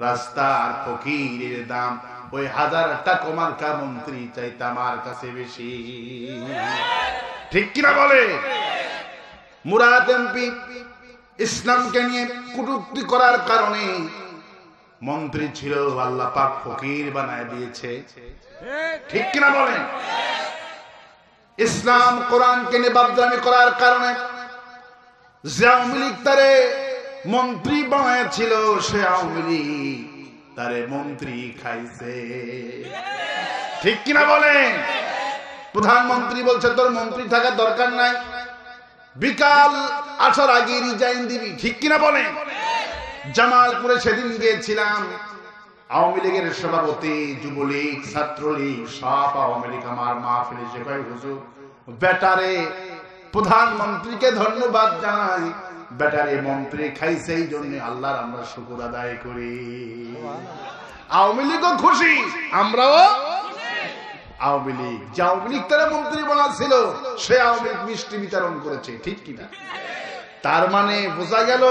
রাস্তার ফকিরের দাম ওই 1000 টাকা মার্কা মন্ত্রী চাইতে আমার কাছে বেশি। ঠিক কিনা বলে? মুরাদ এমপি ইসলামকে নিয়ে কটূক্তি করার কারণে মন্ত্রী ছিল, আল্লাহ পাক ফকির বানায় দিয়েছে। ঠিক কিনা বলেন? ইসলাম কোরআনকে নিয়ে বাদরামি করার কারণে যে আওয়ামী লীগ তারে মন্ত্রী বানাইছিল, সে আওয়ামী লীগ তারে মন্ত্রী খাইছে। ঠিক কিনা বলেন? প্রধানমন্ত্রী বলছে তোর মন্ত্রী থাকার দরকার নাই, বিকাল 8টার আগে রিজাইন দিবি। ঠিক কিনা বলেন? জামালপুরে সেদিন গিয়েছিলাম, আওয়ামী লীগের সভাপতি, যুবলীগ, ছাত্রলীগ সব আওয়ামী লীগ আমার মাহফিলে এসে কয় হুজুর বেটারে প্রধানমন্ত্রীকে ধন্যবাদ জানাই, বেটারে মন্ত্রী খাইছে, এই জন্য আল্লাহর আমরা শুকর আদায় করি। আওয়ামী লীগও খুশি, আমরাও। আওয়ামী লীগ যে আওয়ামী লীগ তারা মন্ত্রী বানাচ্ছিল, সে আওয়ামী লীগ মিষ্টি বিতরণ করেছে। ঠিক কিনা? তার মানে বোঝা গেল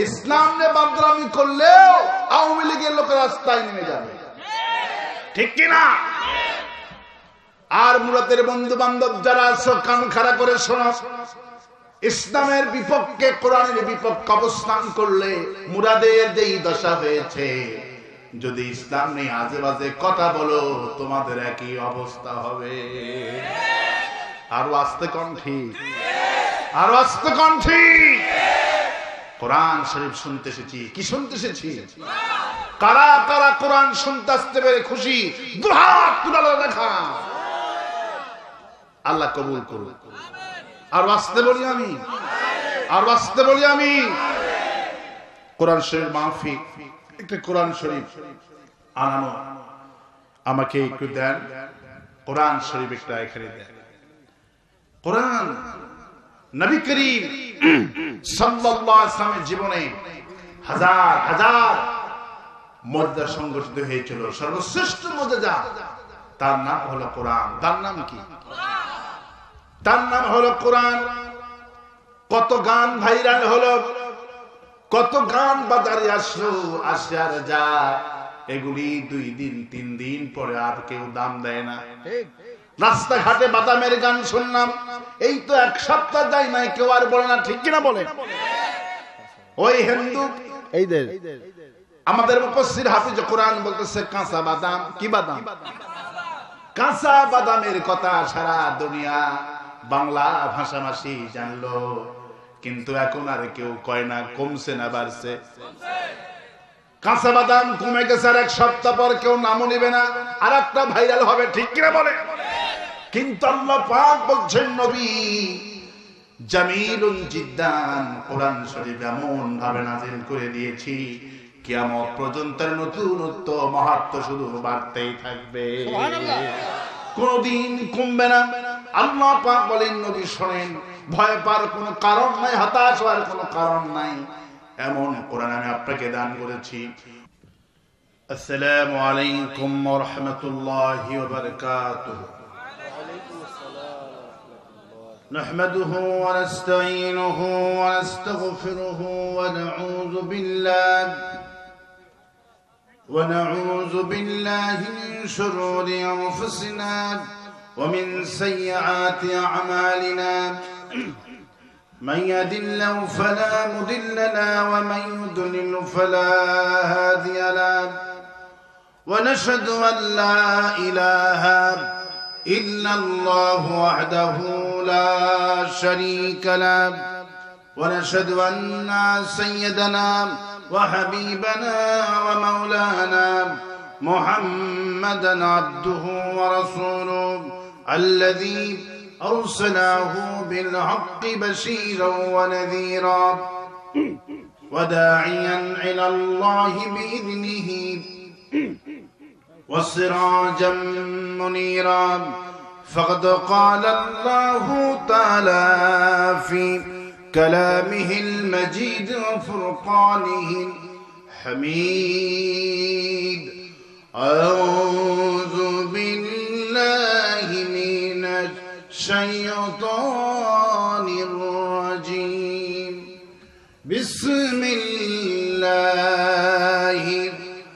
ইসলাম নিয়ে বাদরামি করলেও আওয়ামী লীগের লোকের রাস্তায় নেমে যাবে। ঠিক কিনা? আর মুরাদের বন্ধু বান্ধব যারা আছো, কান খাড়া করে শোনো, ইসলামের বিপক্ষে, কোরআনের বিপক্ষে অবস্থান করলে মুরাদের যেই দশা হয়েছে, যদি ইসলাম নিয়ে আজে বাজে কথা বলো, তোমাদের একই অবস্থা হবে। আরো আস্তে কণ্ঠে, আরো আস্তে কণ্ঠে কোরআন শরীফ শুনতে এসেছি। কি শুনতে এসেছি? কারা কারা কোরআন শুনতে আসতে পেরে খুশি? দুহাত তুলে দেখা। আল্লাহ কবুল করুন। আরো আস্তে বলি আমি, আরো আস্তে বলি আমি। কোরআন শরীফ মাহফিল, একটা কোরআন শরীফ আনানো, আমাকে একটু দেন। কোরআন শরীফ একটা এখানে দেন। কোরআন নবী করিম সাল্লাল্লাহু আলাইহি ওয়াসাল্লামের জীবনে হাজার হাজার মুআজ্জা সংগঠিত হয়েছিল। সর্বশ্রেষ্ঠ মুআজ্জা তার নাম হলো কোরআন। তার নাম কি? তার নাম হলো কোরআন। কত গান ভাইরাল হলো, কত গান বাজারে আসলো, আসার যা এগুলি 2 দিন 3 দিন পরে আর কেউ দাম দেয় না। রাস্তাঘাটে বাদামের গান শুনলাম, এই তো 1 সপ্তাহ যায় নাই, কেউ আর বলে না। ঠিক কিনা বলে? ওই হিন্দু আমাদের মুফাসসির হাফিজ কোরআন বলতেছে কাঁচা বাদাম। কি বাদাম? কাঁচা বাদামের কথা সারা দুনিয়া বাংলা ভাষাভাষী জানলো, কিন্তু এখন আর কেউ কয় না। কমছে না বাড়ছে? কাঁচা বাদাম কমে গেছে, আর 1 সপ্তাহ পর কেউ নামও নিবে না, আর একটা ভাইরাল হবে। ঠিক কিনা বলে? কিন্তু আল্লাহ পাক বলছেন নবী জামিলুন জিদ্দান, কোরআন শরীফ এমন ভাবে নাযিল করে দিয়েছি, কিয়ামত পর্যন্ত নতুনত্ব মাহাত্ম্য শুধু বাড়তেই থাকবে, কোনদিন কমবে না। আল্লাহ পাক বলেন নবী শোনেন, ভয় পাওয়ার কোনো কারণ নাই, হতাশ হওয়ার কোনো কারণ নাই, এমন কোরআন আমি আপনাকে দান করেছি। আসসালামু আলাইকুম ওয়া রাহমাতুল্লাহি ওয়া বারাকাতুহু। نحمده ونستعينه ونستغفره ونعوذ بالله من شرور أنفسنا ومن سيئات أعمالنا، من يهد الله فلا مضل له ومن يضلل فلا هادي له، ونشهد أن لا إله إلا الله وحده لا شريك له، ونشهد أن سيدنا وحبيبنا ومولانا محمدا عبده ورسوله الذي أرسله بالحق بشيرا ونذيرا وداعيا إلى الله بإذنه وسراجا منيرا، فقد قال الله تعالى في كلامه المجيد وفرقانه الحميد: أعوذ بالله من الشيطان الرجيم، بسم الله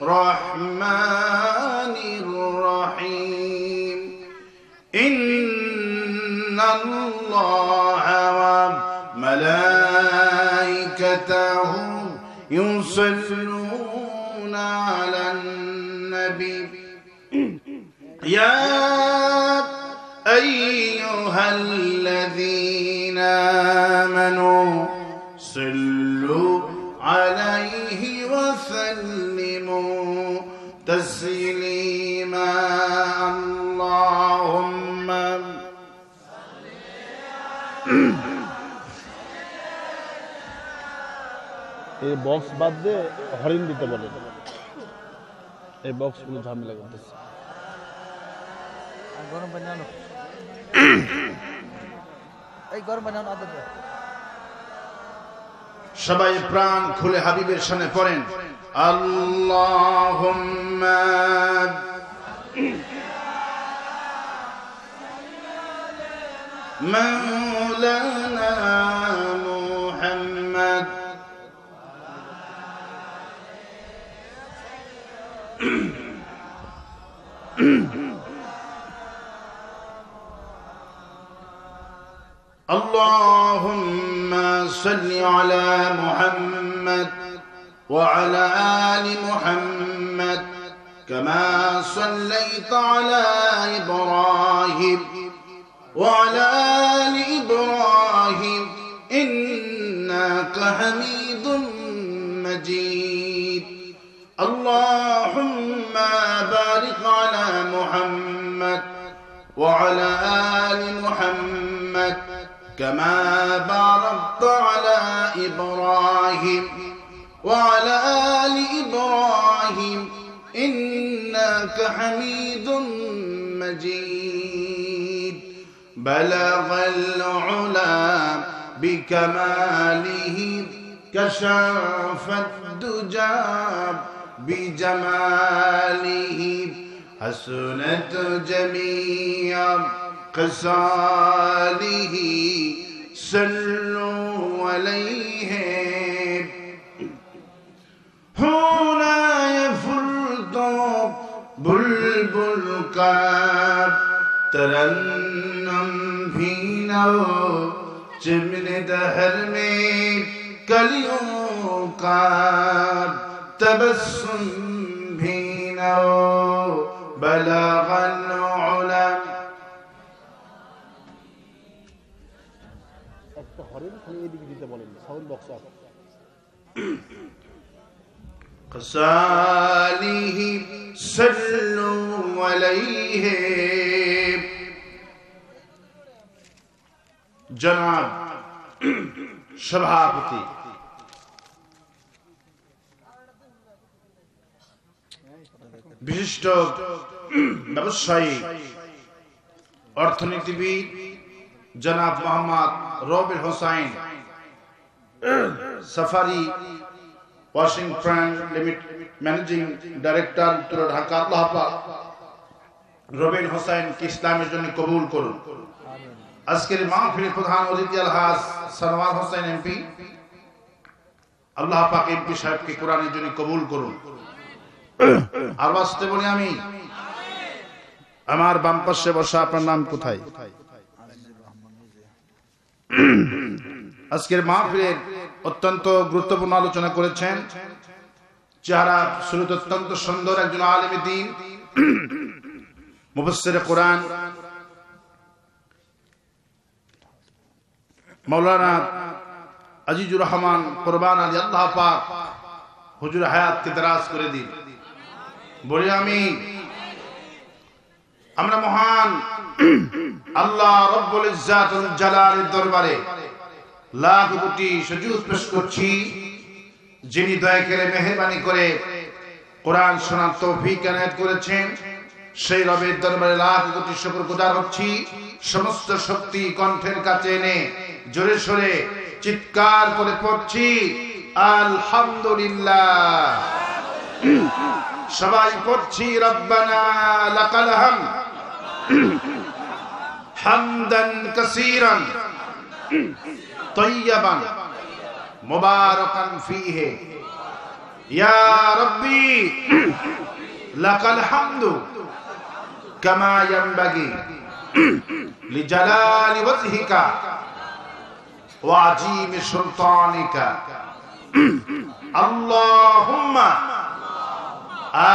রহমানির রহিম ইন্নাল্লাহা ওয়া মালাইকাতাহু ইউসাল্লুনা আলান নবী ইয়া আইয়ুহাল্লাযীনা আমানু সাল্লু আলাইহি ওয়া সাল্লিমু তাসলিমা আল্লাহুম্মা এই বক্স বাদ দিয়ে হরিণ দিতে বলে, এই বক্স গুলো ঝামেলা করতেছে। গরম পানি আনো, এই গরম পানি আনো। সবাই প্রাণ খুলে হাবিবের সামনে পড়েন আল্লাহুম্মা মাওলানা মুহাম্মদ اللهم صل على محمد وعلى آل محمد كما صليت على إبراهيم وعلى آل إبراهيم إنك حميد مجيد اللهم بارك على محمد وعلى آل محمد كما باركت على إبراهيم وعلى آل إبراهيم إنك حميد مجيد بلغ العلا بكماله كشف الدجى بجماله حسنت جميع خصاله صلوا عليه هنا يفرط بلبل كاب ترنم في نو چمن دہر میں کلیوں کا تبسم بھی نو بلغ العلا একটা হরিণ খালি এদিকে দিতে বলেন, সাউন্ড বক্স অফ। قصاله صلوا عليه জনাব সভাপতি বিশিষ্ট ব্যবসায়ী অর্থনীতিবিদ জনাব মোহাম্মদ রবির Hossain safari washing plant limited managing director উত্তর ঢাকা আল্লাহ পাক রবির হোসাইনকে ইসলামের জন্য কবুল করুন। আজকের মাহফিলের প্রধান অতিথি আলহাজ সানোয়ার হোসেন এমপি আল্লাহ পাক এমপি সাহেবকে কোরআনের জন্য কবুল করুন। আর বাস্তে বলি আমি আমার বাম পাশে বসা আপনার নাম কোথায়? আজকের মাহফিলের অত্যন্ত গুরুত্বপূর্ণ আলোচনা করেছেন, চেহারা সুরত অত্যন্ত সুন্দর একজন আলেম দ্বীন মুফাসসির কোরআন মাওলানা আজিজুর রহমান কুরবান আলী আল্লাহ পাক হুজুর হায়াতকে দারাজ করে দিন। বলি আমি আমরা মহান আল্লাহ রব্বুল ইজ্জাতুল জালালের দরবারে লাখ কোটি সুজুদ পেশ করছি, যিনি দয়া করে মেহেরবানি করে কোরআন শোনার তৌফিক এনায়েত করেছেন। সেই রবের দরবারে লাখ কোটি শুকরগুজার হচ্ছি। সমস্ত শক্তি কণ্ঠের কাছে এনে জোরে সোরে চিৎকার করে পড়ছি আলহামদুলিল্লাহ। সবাই পড়ছি রব্বানা লাকাল হামদ হামদান কাসীরান তয়্যিবান মুবারাকান ফীহি ইয়া রাব্বি লাকাল হামদু কামা ইয়ানবাগি লিজালালি ওয়াজহিকা ওয়া আযীমি সুলতানিকা আল্লাহুম্মা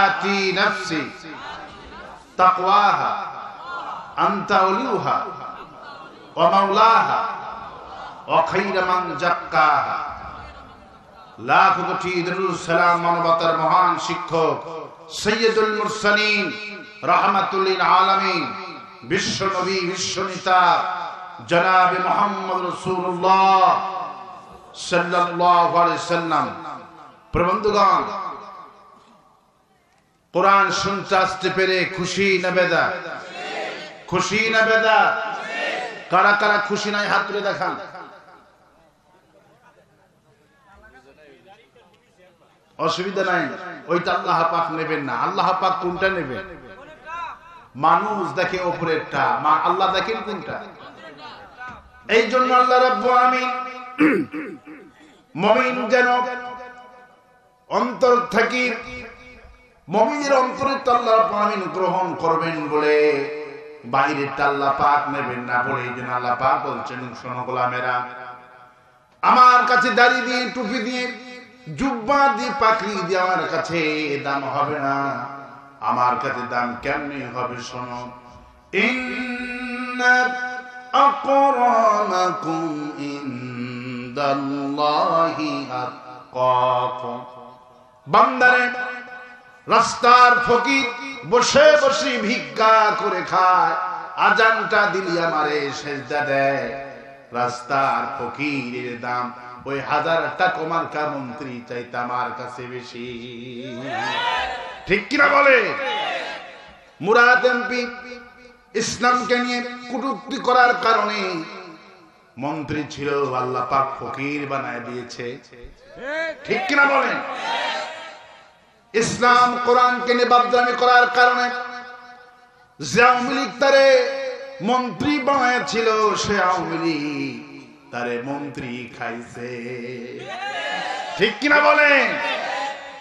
আতি নাফসি তাকওয়াহা আনতা ওয়ালিউহা ওয়া মাওলাহা ওয়া খায়রা মান যাক্কাহা। লাখ কোটি দরুদ সালাম মানবতার মহান শিক্ষক সৈয়দুল মুরসালিন রাহমাতুল লিল আলামিন বিশ্ব নবী বিশ্ব নেতা জনাবে মুহাম্মদ রাসূলুল্লাহ সাল্লাল্লাহু আলাইহি সাল্লাম। প্রবন্ধগণ, কোরআন শুনতে আসতে পেরে খুশি না বেদা? খুশি না বেদা? কারা কারা খুশি নাই হাত তুলে দেখান। অসুবিধা নাই, ওইটা আল্লাহ পাক নেবেন না। আল্লাহ পাক কোনটা নেবেন? মানুষ দেখে উপরেরটা, আল্লাহ দেখেন কোনটা? এই জন্য আল্লাহ রাব্বুল আলামিন মুমিন যেন অন্তর থেকে, মুমিনের অন্তরে আল্লাহ রাব্বুল আলামিন গ্রহণ করবেন বলে বাইরেরটা আল্লাহ পাক নেবেন না বলে এই জন্য আল্লাহ পাক বলছেন, শোনো গোলামেরা, আমার কাছে দাড়ি দিয়ে টুপি দিয়ে জুব্বা দিয়ে পাকড়ি দিয়ে আমার কাছে দাম হবে না। আমার কাছে দাম কেমনি হবে? শোনো, ইন্না আকরামাকুম ইনদাল্লাহি আতকাকুম। বান্দারে, রাস্তার ফকির বসে বসে ভিক্ষা করে খায়, আজানটা দিলি আমারে সেজদা দেয়। রাস্তার ফকিরের দাম ওই 1000 টাকা মার্কা মন্ত্রী চাইতে আমার কাছে বেশি। ঠিক কিনা বলে? মুরাদ এমপি ইসলামকে নিয়ে কটূক্তি করার কারণে মন্ত্রী ছিল, আল্লাহ পাক ফকির বানায় দিয়েছে। ঠিক কিনা বলেন? ইসলাম কোরআনকে নিয়ে বাদরামি করার কারণে যে আওয়ামী লীগ তারে মন্ত্রী বানাইছিল, সে আওয়ামী লীগ তারে মন্ত্রী খাইছে। ঠিক কিনা বলেন?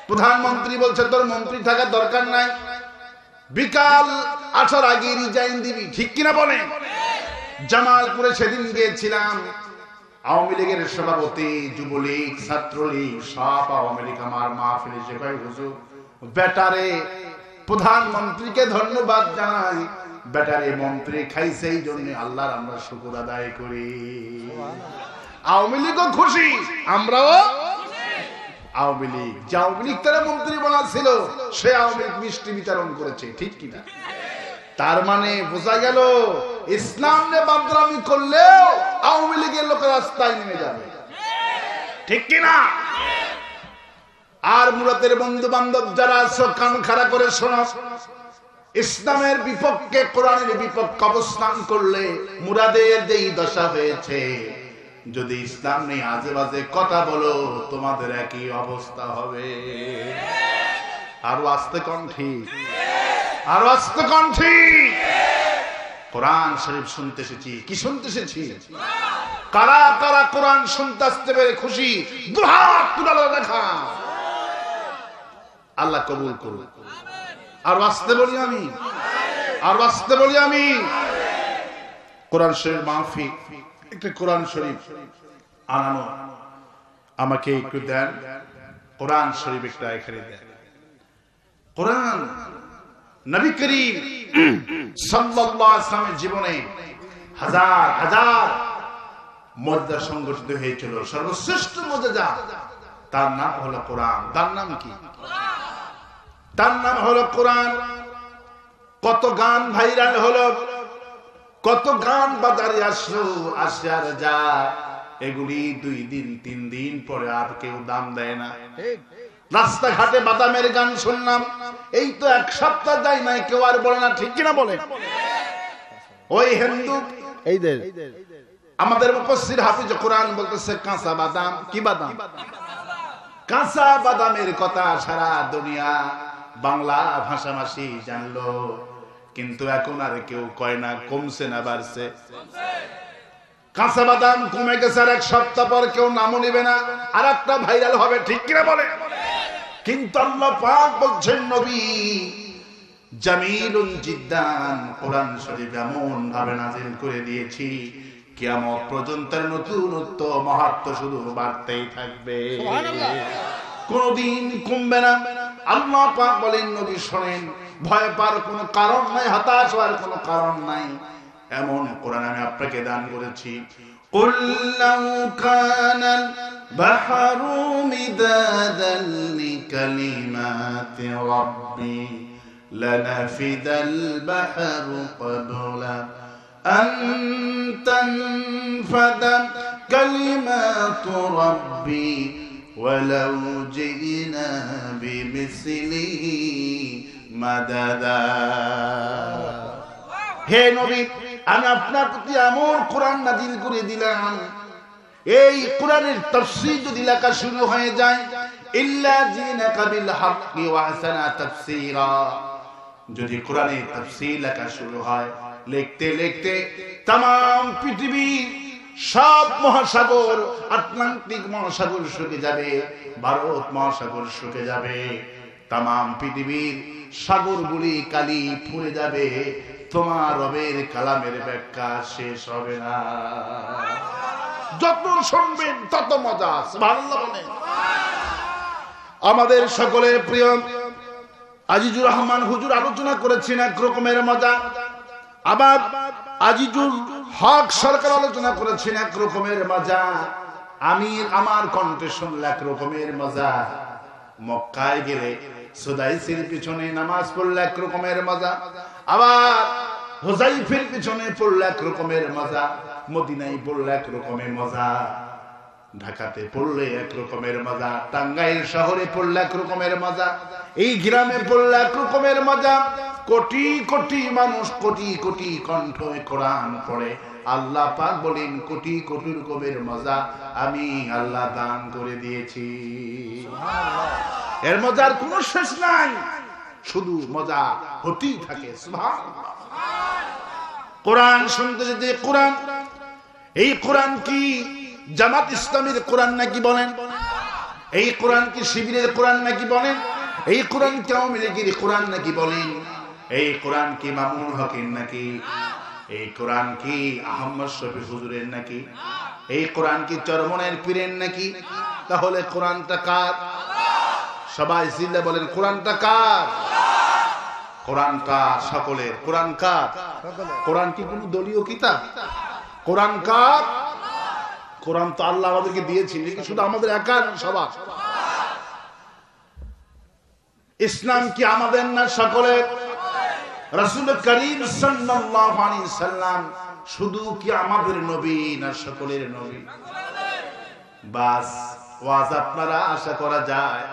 প্রধানমন্ত্রী বলছে তোর মন্ত্রী থাকার দরকার নাই, বিকাল 8টার আগে রিজাইন দিবি। ঠিক কিনা বলেন? জামালপুরে সেদিন গিয়েছিলাম, আওয়ামী লীগের সভাপতি, যুবলীগ, ছাত্রলীগ সব আওয়ামী লীগ আমার মাহফিলে এসে কয়, হুজুর বেটারে প্রধানমন্ত্রীকে ধন্যবাদ জানাই, বেটারে মন্ত্রী খাইছে, এই জন্য আল্লাহর আমরা শুকর আদায় করি। আওয়ামী লীগও খুশি, আমরাও। আওয়ামী লীগ যে আওয়ামী লীগ তারা মন্ত্রী বানাচ্ছিল, সে আওয়ামী লীগ মিষ্টি বিতরণ করেছে। ঠিক কিনা? তার মানে বোঝা গেল ইসলাম নিয়ে বাদরামি করলেও আওয়ামী লীগের লোকের রাস্তায় নেমে যাবে। ঠিক কিনা? আর মুরাদের বন্ধু বান্ধব যারা আছো, কান খাড়া করে শোনো, ইসলামের বিপক্ষে, কোরআনের বিপক্ষে অবস্থান করলে মুরাদের যেই দশা হয়েছে, যদি ইসলাম নিয়ে আজে বাজে কথা বলো, তোমাদের একই অবস্থা হবে। আরো আস্তে কণ্ঠে, আরো আস্তে কণ্ঠে কোরআন শরীফ শুনতে এসেছি। কি শুনতে এসেছি? কারা কারা কোরআন শুনতে আসতে পেরে খুশি? দুহাত তুলে দেখা। আল্লাহ কবুল করুন। আর আসতে বলি আমি, আর আসতে বলি আমি, কোরআন শরীফ মাহফিল, একটা কোরআন শরীফ আনানো, আমাকে একটু দেন। কোরআন শরীফ একটা এখানে দেন। কোরআন নবী করিম সাল্লাল্লাহু আলাইহি ওয়াসাল্লামের জীবনে হাজার হাজার মুআজ্জা সংগঠিত হয়েছিল। সর্বশ্রেষ্ঠ মুআজ্জা তার নাম হলো কোরআন। তার নাম কি? তার নাম হলো কোরআন। কত গান ভাইরাল হলো, কত গান বাজারে আসলো, আসে আর যায়, এগুলি 2 দিন 3 দিন পরে আর কেউ দাম দেয় না। রাস্তাঘাটে বাদামের গান শুনলাম, এই তো 1 সপ্তাহ যায় নাই, কেউ আর বলে না। ঠিক কিনা বলে? ওই হিন্দু আমাদের মুফাসসির হাফিজ কোরআন বলতেছে কাঁচা বাদাম। কি বাদাম? কাঁচা বাদামের কথা সারা দুনিয়া বাংলা ভাষাভাষী জানলো, কিন্তু এখন আর কেউ কয় না। কমছে না বাড়ছে? কাঁচা বাদাম কমে গেছে, আর 1 সপ্তাহ পর কেউ নামও নিবে না, আর একটা ভাইরাল হবে। ঠিক কিনা বলে? কিন্তু আল্লাহ পাক বলছেন নবী জামিলুন জিদ্দান, কোরআন শরীফ এমন ভাবে নাযিল করে দিয়েছি কিয়ামত পর্যন্ত নতুনত্ব মাহাত্ম্য শুধু বাড়তেই থাকবে, কোনদিন কমবে না। আল্লাহ পাক বলেন নবী শোনেন, ভয় পাওয়ার কোনো কারণ নাই, হতাশ হওয়ার কোনো কারণ নাই, এমন কোরআন আমি আপনাকে দান করেছি। قل لو كان البحر مدادا لكلمات ربي لنفد البحر قبل أن تنفد كلمات ربي ولو جئنا بمثله مددا। হে নবী, আমি আপনার প্রতি এমন কোরআন নাযিল করে দিলাম, এই কোরআনের তাফসীর যদি লেখা শুরু হয়ে যায়, ইল্লা জিনাকা বিল হাক্কি ওয়া আহসানা তাফসীরা, যদি কোরআনের তাফসীর লেখা শুরু হয়, লিখতে লিখতে तमाम পৃথিবীর সব মহাসাগর, আটলান্টিক মহাসাগর শুকিয়ে যাবে, ভারত মহাসাগর শুকিয়ে যাবে, तमाम পৃথিবীর সাগরগুলি কালি ফুরে যাবে, তোমার রবের কালামের ব্যাখ্যা শেষ হবে না। যত শুনবেন তত মজা। সুবহানাল্লাহ বলেন। আমাদের সকলের প্রিয় আজিজুর রহমান হুজুর আলোচনা করেছেন এক রকমের মজা, আবার আজিজুল হক সরকার আলোচনা করেছেন এক রকমের মজা, আমি আমার কণ্ঠে শুনলে এক রকমের মজা, মক্কায় গেলে সুদাইসির পিছনে নামাজ পড়লে এক রকমের মজা, আবার হুযাইফের পিছনে পড়লে এক রকমের মজা, মদিনায় পড়লে এক রকমের মজা, ঢাকাতে পড়লে এক রকমের মজা, টাঙ্গাইল শহরে পড়লে এক রকমের মজা, এই গ্রামে পড়লে এক রকমের মজা। কোটি কোটি মানুষ কোটি কোটি কণ্ঠ কোরআন পড়ে, আল্লাহ পাক বলেন কোটি কোটি রকমের মজা আমি আল্লাহ দান করে দিয়েছি। এর মজার কোনো শেষ নাই, শুধু মজা হতেই থাকে। সুবহানাল্লাহ। কোরআন শুনতে যেতে কোরআন, এই কোরআন কি জামাত ইসলামের কোরআন নাকি বলেন? এই কোরআন কি শিবিরের কোরআন নাকি বলেন? এই কোরআন কি আওয়ামী লীগের কোরআন নাকি বলেন? এই কোরআন কি মামুনুল হকের নাকি? এই কোরআন কি আহমদ শফি হুজুরের নাকি? এই কোরআন কি চরমনের পীরের নাকি? তাহলে কোরআনটা কার? সবাই জিল্লা বলেন, কোরআনটা কার? কোরআনটা সকলের। কোরআন কার? কোরআন কি কোনো দলীয় কিতাব? কোরআন কার? কোরআন তো আল্লাহ আমাদেরকে দিয়েছেন, শুধু আমাদের একার, সবার। ইসলাম কি আমাদের না সকলের? রাসূল করিম সাল্লাল্লাহু আলাইহি সাল্লাম শুধু কি আমাদের নবী না সকলের নবী? বাস ওয়াজ আপনারা আশা করা যায়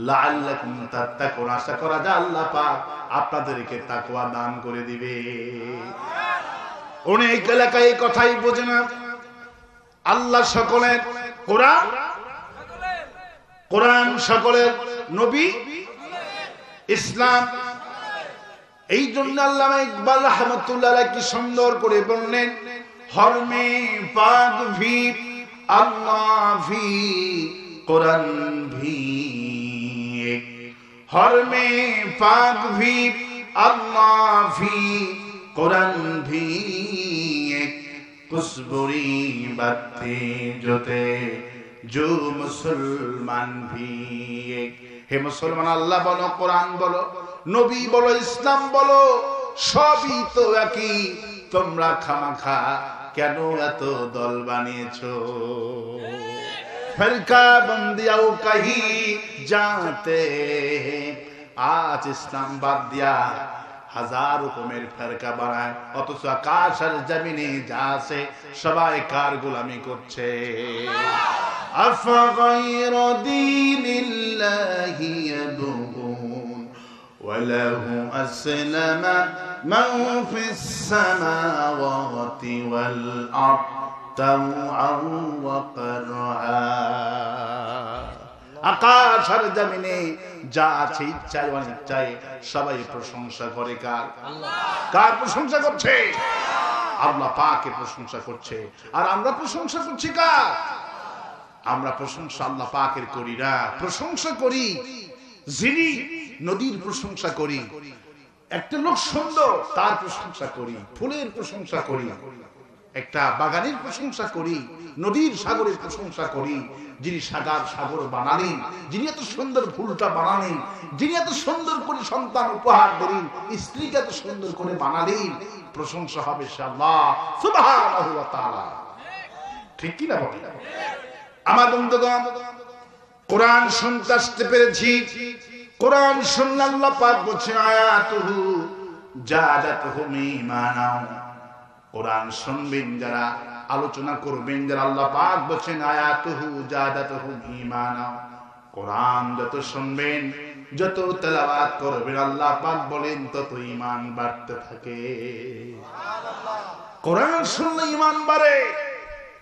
লাআল্লাকুম তাত্তাকুন, আশা করা যায় আল্লাহ পাক আপনাদেরকে তাকওয়া দান করে দিবে। অনেক এলাকায় এই কথাই বোঝে না, আল্লাহ সকলের, কোরআন কোরআন সকলের, নবী ইসলাম। এই জন্য আল্লামা ইকবাল রাহমাতুল্লাহ আলাইহি কি সুন্দর করে বললেন, হরমে পাক ভি আল্লাহ ভি কোরআন ভি, হরমে পাক ভি আল্লাহ ভি কোরআন ভি, কুসবুরি বাতে জোতে जो মুসলমান ভি। হে মুসলমান, আল্লাহ বলো, কোরআন বলো, নবী বলো, ইসলাম বলো, সবই তো একই, তোমরা খামাখা কেন এত দল বানিয়েছো? ফিরকা বন্দিয়াও কহি জাতে, আজ ইসলাম বাদ দিয়া হাজার রকমের ফেরকা বানায়, অথচ আকাশ আর জমিনে যা আছে সবাই কার গোলামি করছে। আফগায়রা দীনিল্লাহি ইয়াবগুন ওয়া লাহু আসলামা মান ফিস সামাওয়াতি ওয়াল আরদ তাওআন ওয়া কারহা। আকাশ আর জমিনে যা আছে ইচ্ছায় অনিচ্ছায় সবাই প্রশংসা করে কার? কার প্রশংসা করছে? আল্লাহ পাকের প্রশংসা করছে। আর আমরা প্রশংসা করছি কার? আমরা প্রশংসা আল্লাহ পাকের করি না, প্রশংসা করি যিনি নদীর প্রশংসা করি, একটা লোক সুন্দর তার প্রশংসা করি, ফুলের প্রশংসা করি, একটা বাগানের প্রশংসা করি, নদীর সাগরের প্রশংসা করি, যিনি সাগর বানালেন, যিনি এত সুন্দর ফুলটা বানালেন, যিনি এত সুন্দর করে সন্তান উপহার দিলেন, স্ত্রীকে এত সুন্দর করে বানালেন, প্রশংসা হবে সে আল্লাহ সুবহানাহু ওয়া তাআলা। ঠিক কি না বলেন? আমার বন্ধুগণ, কোরআন শুনতে আসতে পেরেছি, কোরআন শুনলে আল্লাহ পাক বলছেন আয়াতুহু জাদাতুহুম ঈমানা। কোরআন শুনবেন যারা, আলোচনা করবেন যারা, আল্লাহ পাক বলছেন আয়াতুহু জাদাতুহুম ঈমানা। কোরআন যত শুনবেন, যত তেলাওয়াত করবেন, আল্লাহ পাক বলেন তত ঈমান বাড়তে থাকে। কোরআন শুনলে ঈমান বাড়ে।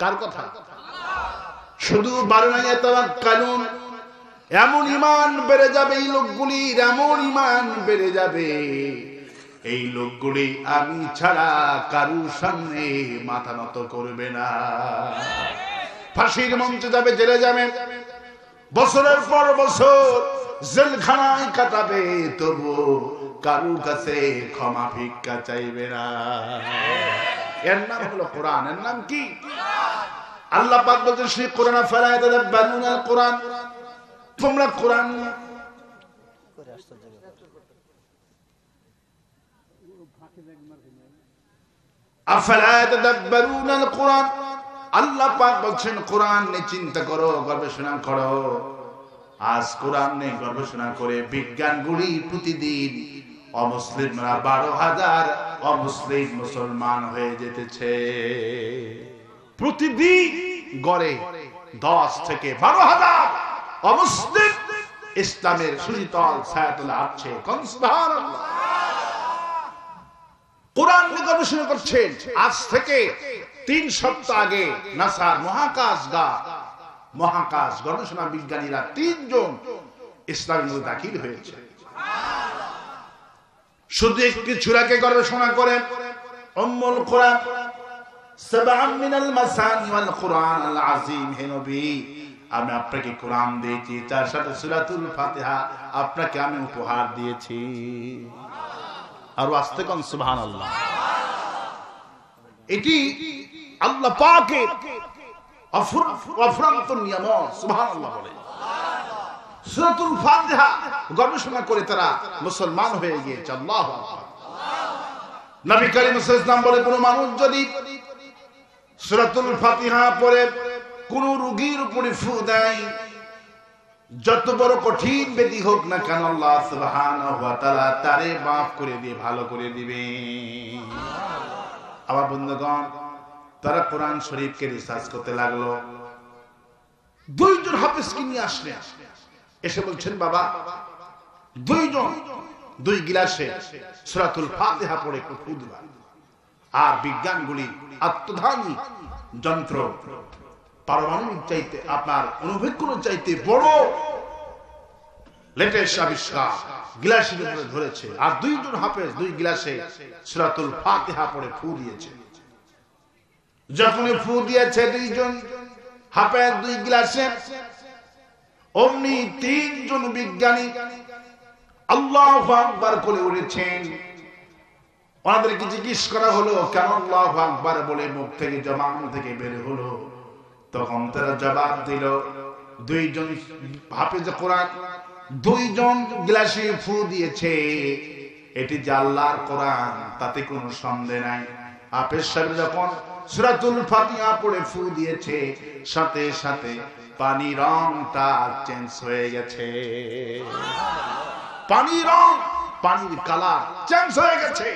কার কথা? শুধু বাড়ে না, ইয়াতাওয়াক্কালুন, এমন ঈমান বেড়ে যাবে এই লোকগুলির, এমন ঈমান বেড়ে যাবে এই লোকগুলি আমি ছাড়া কারুর সামনে মাথা নত করবে না। ফাঁসির মঞ্চে যাবে, জেলে যাবে, বছরের পর বছর জেলখানায় কাটাবে, তবু কারুর কাছে ক্ষমা ভিক্ষা চাইবে না। এর নাম হলো কোরআন। এর নাম কি? আল্লাহ পাক বলছেন সেই কোরআন ফালা ইয়াতাদাব্বারুনাল কোরআন, তোমরা কোরআন আফালা ইয়াতাদাব্বারুনাল কোরআন, আল্লাহ পাক বলছেন কোরআন নিয়ে চিন্তা করো, গবেষণা করো। আজ কোরআন নিয়ে গবেষণা করে বিজ্ঞানগুলি প্রতিদিন অমুসলিমরা 12,000 অমুসলিম মুসলমান হয়ে যেতেছে। প্রতিদিন গড়ে 10 থেকে 12,000 অমুসলিম ইসলামের সুশীতল ছায়াতলে আসছে। সুবহানাল্লাহ। কোরআন নিয়ে গবেষণা করছেন। আজ থেকে 3 সপ্তাহ আগে নাসার মহাকাশ গবেষণা বিজ্ঞানীরা 3 জন ইসলামের মধ্যে দাখিল হয়েছে। শুধু একটি সূরাকে গবেষণা করেন, উম্মুল কোরআন, সাবআন মিনাল মাসানি ওয়াল কোরআন আল আযীম। হে নবী, আমি আপনাকে কোরআন দিয়েছি, তার সাথে সূরাতুল ফাতিহা আপনাকে আমি উপহার দিয়েছি। আর আস্তে কোন সুবহানাল্লাহ। এটি আল্লাহ পাকের অফুরন্ত নিয়ামত। সুবহানাল্লাহ বলে সূরাতুল ফাতিহা গবেষণা করে তারা মুসলমান হয়ে গিয়েছে। আল্লাহু আকবার। নবী করিম সাল্লাল্লাহু আলাইহি ওয়াসাল্লাম বলে, কোন মানুষ যদি সূরাতুল ফাতিহা পড়ে কোন রোগীর উপরে ফু দেয়, যত বড় কঠিন ব্যাধি হোক না কেন, আল্লাহ সুবহানাহু ওয়া তাআলা তারে মাফ করে দিয়ে ভালো করে দিবে। আবার বন্ধুগণ, তারা কোরআন শরীফকে রিসার্চ করতে লাগলো। 2 জন হাফেজকে নিয়ে আসলেন, এসে বলছেন বাবা 2 জন 2 গিলাসে সূরাতুল ফাতিহা পড়ে ফু দিবা। আর বিজ্ঞানগুলি আত্মধানী যন্ত্র, পারমাণবিক চাইতে আপনার অনুবীক্ষণ চাইতে বড় লেটেস্ট আবিষ্কার গিলাসের উপরে ধরেছে। আর 2 জন হাফেজ 2 গিলাসে সূরাতুল ফাতিহা পড়ে ফু দিয়েছে। যখন ফু দিয়েছে 2 জন হাফেজ 2 গিলাসে, অমনি 3 জন বিজ্ঞানী আল্লাহু আকবার করে উঠেছেন। ওনাদেরকে জিজ্ঞেস করা হলো কেন আল্লাহু আকবার বলে মুখ থেকে জবান থেকে বের হলো? তখন তারা জবাব দিল, 2 জন হাফেজ কোরআন 2 জন গ্লাসে ফু দিয়েছে, এটি যে আল্লাহর কোরআন তাতে কোনো সন্দেহ নাই। হাফেজ সাহেব যখন সূরাতুল ফাতিহা পড়ে ফু দিয়েছে, সাথে সাথে পানি রংটা চেঞ্জ হয়ে গেছে। পানি রং, পানির কালার চেঞ্জ হয়ে গেছে।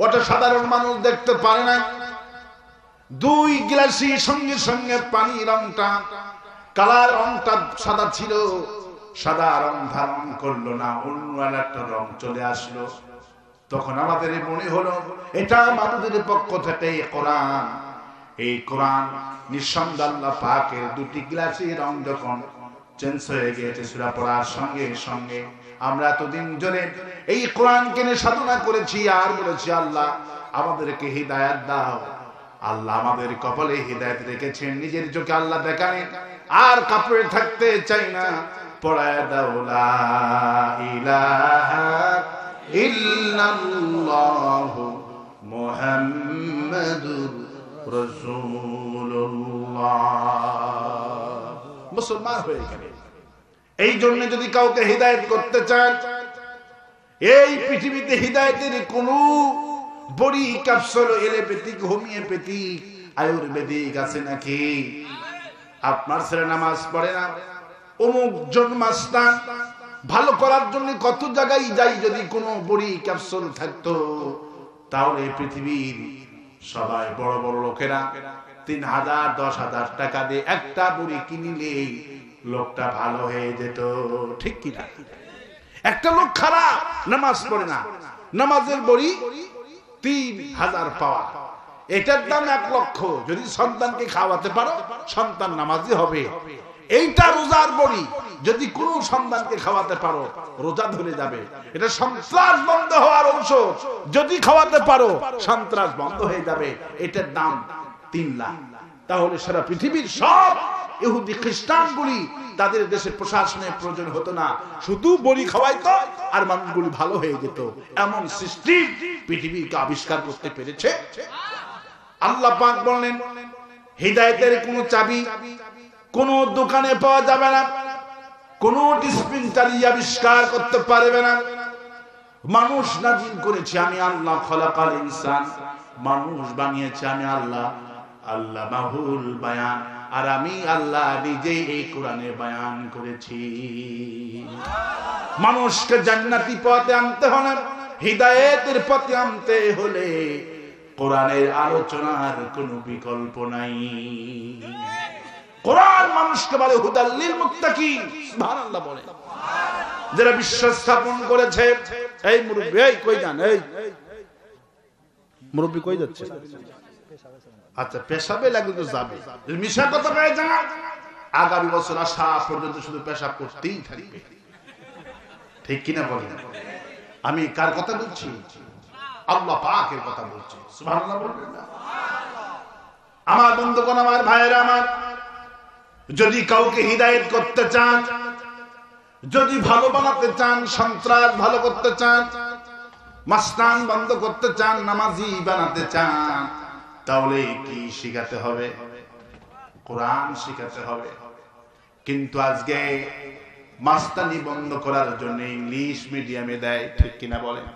ওটা সাধারণ মানুষ দেখতে পারে না। 2 গ্লাসি সঙ্গে সঙ্গে পানি রংটা, কালার রংটা সাদা ছিল, সাদা রং ধারণ করলো না, অন্য একটা রং চলে আসলো। তখন আমাদের মনে হলো এটা মানুষের পক্ষ থেকে কোরআন। এই কোরআন নিঃসন্দেহে আল্লাহ পাকের 2টি গ্লাসি রং যখন চেঞ্জ হয়ে গিয়েছে সূরা পড়ার সঙ্গে সঙ্গে, আমরা এতদিন ধরে এই কোরআনকে নিয়ে সাধনা করেছি আর বলেছি আল্লাহ আমাদেরকে হিদায়াত দাও। আল্লাহ আমাদের কপালে হিদায়াত রেখেছেন, নিজের চোখে আল্লাহ দেখালেন। আর কাপড়ে থাকতে চাই না, পড়ায় দাও লা ইলাহা ইল্লাল্লাহু মুহাম্মাদুর রাসূলুল্লাহ। মুসলমান হয়ে গেলে। এই জন্য যদি কাউকে হিদায়াত করতে চান, এই পৃথিবীতে হিদায়াতের কোন বড়ি ক্যাপসুল এলোপ্যাথিক, হোমিওপ্যাথিক, আয়ুর্বেদিক আছে নাকি? আপনার ছেলে নামাজ পড়ে না, অমুক জন মাস্টার ভালো করার জন্য কত জায়গায় যাই, যদি কোনো বড়ি ক্যাপসুল থাকতো তাহলে পৃথিবীর সবাই বড় বড় লোকেরা 3000 10,000 টাকা দিয়ে একটা বড়ি কিনলে লোকটা ভালো হয়ে যেত, ঠিক কি না? একটা লোক খারাপ, নামাজ পড়ে না, নামাজের বড়ি 3000 পাওয়া, এটার দাম 1 লক্ষ। যদি সন্তানকে খাওয়াতে পারো সন্তান নামাজি হবে। এইটা রোজার বড়ি, যদি কোনো সন্তানকে খাওয়াতে পারো রোজা ধরে যাবে। এটা সন্ত্রাস বন্ধ হওয়ার ঔষধ, যদি খাওয়াতে পারো সন্ত্রাস বন্ধ হয়ে যাবে। এটার দাম 3 লাখ। তাহলে সারা পৃথিবীর সব ইহুদি খ্রিস্টানগুলি তাদের দেশে প্রশাসনের প্রয়োজন হতো না, শুধু বড়ি খাওয়াইতো আর মানুষগুলি ভালো হয়ে যেত। এমন সিস্টেম পৃথিবীকে আবিষ্কার করতে পেরেছে আল্লাহ পাক। বললেন হিদায়াতের কোন চাবি কোন দোকানে পাওয়া যাবে না, কোন ডিসপেন্সারি আবিষ্কার করতে পারবে না। মানুষ নাজিল করেছে আমি আল্লাহ, খলাকাল ইনসান, মানুষ বানিয়েছে আমি আল্লাহ, আল্লাহ মাহুল বায়ান, আর আমি আল্লাহ নিজেই এই কোরআনে বয়ান করেছি। মানুষকে জান্নাতি পথে আনতে হলে, হিদায়াতের পথে আনতে হলে কোরআনের আলোচনার কোনো বিকল্প নাই। কোরআন মানুষকে বলে হুদাল লিল মুত্তাকিন, সুবহানাল্লাহ বলে। যারা বিশ্বাস স্থাপন করেছে। এই মুরব্বি, এই কই যান? এই মুরব্বি কই যাচ্ছে? আচ্ছা, পেশাবে লাগলে তো যাবে, মিশা কথা পেয়ে যান। আগামী বছর আসা পর্যন্ত শুধু পেশাব করতেই থাকবে, ঠিক কিনা বলেন? আমি কার কথা বলছি? আল্লাহ পাকের কথা বলছি, সুবহানাল্লাহ বলবেন না? আমার বন্ধুগণ, আমার ভাইয়েরা আমার, যদি কাউকে হিদায়াত করতে চান, যদি ভালো বানাতে চান, সন্ত্রাস ভালো করতে চান, মাস্তান বন্ধ করতে চান, নামাজি বানাতে চান, তাহলে কি শিখাতে হবে? কোরআন শিখাতে হবে। কিন্তু আজকে মাস্তানি বন্ধ করার জন্য ইংলিশ মিডিয়ামে দেয়, ঠিক কিনা বলেন?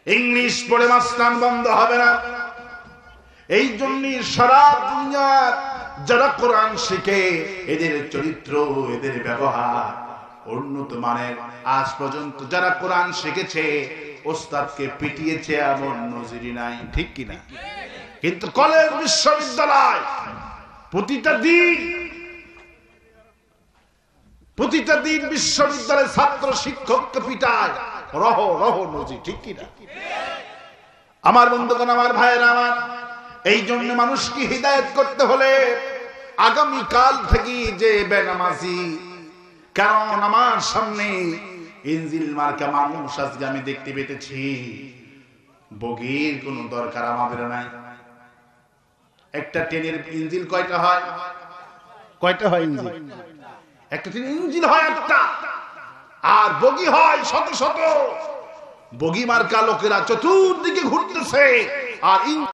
ইংলিশ পড়ে মাস্তান বন্ধ হবে না। এই জন্যই সারা দুনিয়ার যারা কোরআন শিখে, এদের চরিত্র, এদের ব্যবহার উন্নত মানের। আজ পর্যন্ত যারা কোরআন শিখেছে ওস্তাদকে পিটিয়েছে এমন নজির নাই, ঠিক কিনা? কিন্তু কলেজ বিশ্ববিদ্যালয় প্রতিটা দিন বিশ্ববিদ্যালয়ের ছাত্র শিক্ষককে পিটায়, রহ রহ নজির, ঠিক কিনা? আমার বন্ধুগণ, আমার ভাইয়েরা আমার, এই জন্য মানুষকে হিদায়াত করতে হলে আগামী কাল থেকে যে বেনামাজি, কারণ আমার সামনে ইনজিল মার্কা মানুষ আজকে আমি দেখতে পেতেছি, বগির কোনো দরকার আমাদের নাই। একটা ট্রেনের ইঞ্জিল কয়টা হয়? কয়টা হয় ইঞ্জিন? একটা ট্রেনের ইঞ্জিল হয় একটা, আর বগি হয় শত শত। বগি মার্কা লোকেরা চতুর্দিকে ঘুরতেছে, আর